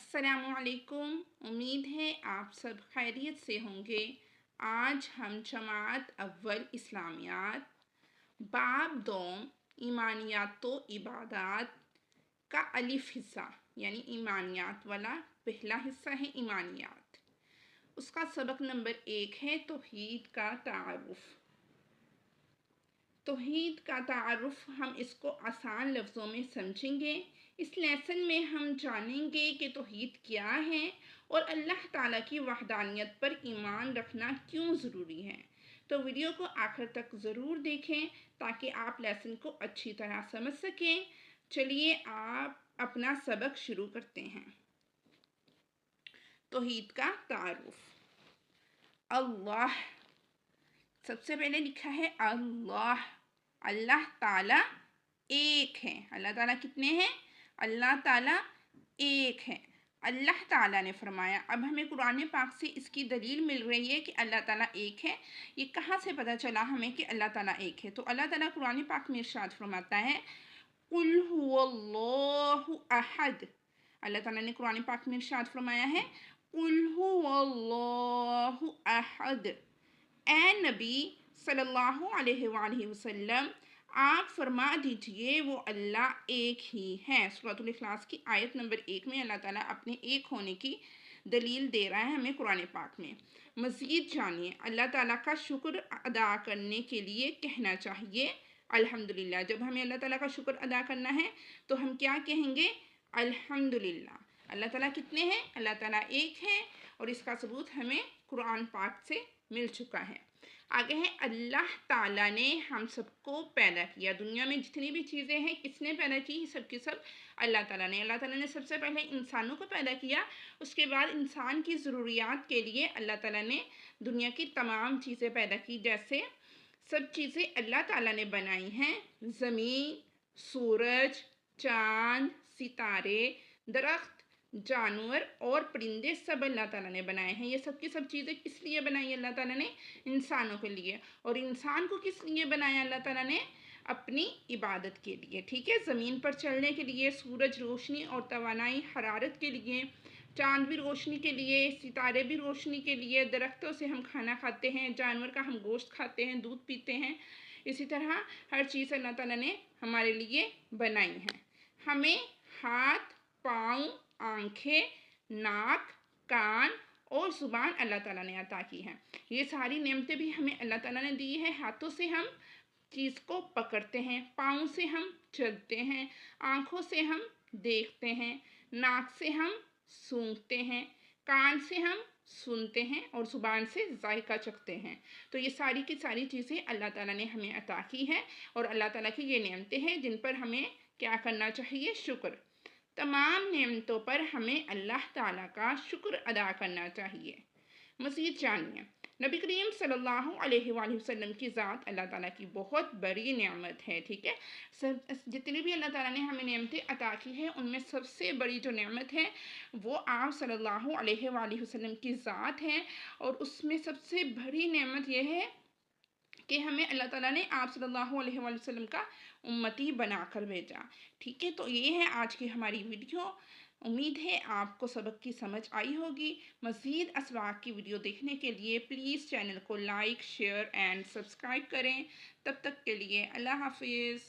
अस्सलामुअलैकुम। उम्मीद है आप सब खैरियत से होंगे। आज हम जमात अव्वल इस्लामियात बाब दोम ईमानियात व इबादात का अलिफ हिस्सा यानी ईमानियात वाला पहला हिस्सा है ईमानियात। उसका सबक नंबर 1 है तौहीद का तारुफ। तौहीद का तारुफ हम इसको आसान लफ्ज़ों में समझेंगे। इस लेसन में हम जानेंगे कि तौहीद क्या है और अल्लाह ताला की वहदानियत पर ईमान रखना क्यों ज़रूरी है। तो वीडियो को आखिर तक ज़रूर देखें ताकि आप लेसन को अच्छी तरह समझ सकें। चलिए आप अपना सबक शुरू करते हैं। तौहीद का तारुफ। अल्लाह, सबसे पहले लिखा है अल्लाह। अल्लाह ताला एक है। अल्लाह ताला कितने हैं? अल्लाह ताला एक है। अल्लाह ताला ने फरमाया। अब हमें कुरान पाक से इसकी दलील मिल रही है कि अल्लाह ताला एक है। ये कहाँ से पता चला हमें कि अल्लाह ताला एक है? तो अल्लाह ताला कुरान पाक में इरशाद फरमाता है कुल हुवल्लाहु अहद। अल्लाह ताला ने कुरान पाक में इरशाद फरमाया है कुल हुवल्लाहु अहद। ए नबी सल्लल्लाहु अलैहि वसल्लम, आप फरमा दीजिए वो अल्लाह एक ही है। सूरतुल इखलास की आयत नंबर 1 में अल्लाह ताला अपने एक होने की दलील दे रहा है हमें कुरान पाक में। मज़ीद जानिए, अल्लाह ताला का शुक्र अदा करने के लिए कहना चाहिए अल्हम्दुलिल्लाह। जब हमें अल्लाह ताला का शुक्र अदा करना है तो हम क्या कहेंगे? अल्हम्दुलिल्लाह। अल्लाह ताला कितने हैं? अल्लाह ताला एक है और इसका सबूत हमें कुरान पाक से मिल चुका है। आगे है अल्लाह ताला ने हम सबको पैदा किया। दुनिया में जितनी भी चीज़ें हैं किसने पैदा की? सब की सब अल्लाह ताला ने। अल्लाह ताला ने सबसे पहले इंसानों को पैदा किया, उसके बाद इंसान की ज़रूरियात के लिए अल्लाह ताला ने दुनिया की तमाम चीज़ें पैदा की। जैसे सब चीज़ें अल्लाह ताला ने बनाई हैं। ज़मीन, सूरज, चाँद, सितारे, दरख्त, जानवर और परिंदे सब अल्लाह ताला ने बनाए हैं। ये सब की सब चीज़ें किस लिए बनाई अल्लाह ताला ने? इंसानों के लिए। और इंसान को किस लिए बनाया अल्लाह ताला ने? अपनी इबादत के लिए। ठीक है, ज़मीन पर चलने के लिए, सूरज रोशनी और तवानाई हरारत के लिए, चाँद भी रोशनी के लिए, सितारे भी रोशनी के लिए, दरख्तों से हम खाना खाते हैं, जानवर का हम गोश्त खाते हैं, दूध पीते हैं। इसी तरह हर चीज़ अल्लाह ताला ने हमारे लिए बनाई है। हमें हाथ, पाँव, आँखें, नाक, कान और ज़ुबान अल्लाह ताला ने अता की हैं। ये सारी नेमतें भी हमें अल्लाह ताला ने दी है। हाथों से हम चीज़ को पकड़ते हैं, पाँव से हम चलते हैं, आँखों से हम देखते हैं, नाक से हम सूंघते हैं, कान से हम सुनते हैं और ज़ुबान से जायका चखते हैं। तो ये सारी की सारी चीज़ें अल्लाह ताला ने हमें अता की है और अल्लाह ताला की ये नेमतें हैं जिन पर हमें क्या करना चाहिए? शुक्र। तमाम नेमतों पर हमें अल्लाह ताला का शुक्र अदा करना चाहिए। मज़ीद जानिए, नबी करीम सल्लल्लाहु अलैहि वसल्लम की ज़ात अल्लाह ताला की बहुत बड़ी नेमत है। ठीक है, जितनी भी अल्लाह ताला ने हमें नेमतें अता की है उनमें सबसे बड़ी जो नेमत है वो आप सल्लल्लाहु अलैहि वसल्लम की ज़ात है। और उसमें सबसे बड़ी नेमत यह है कि हमें अल्लाह ताला ने आप सल्लल्लाहु अलैहि वसल्लम का उम्मती बनाकर भेजा। ठीक है, तो ये है आज की हमारी वीडियो। उम्मीद है आपको सबक की समझ आई होगी। मज़ीद असवाक की वीडियो देखने के लिए प्लीज़ चैनल को लाइक, शेयर एंड सब्सक्राइब करें। तब तक के लिए अल्लाह हाफिज़।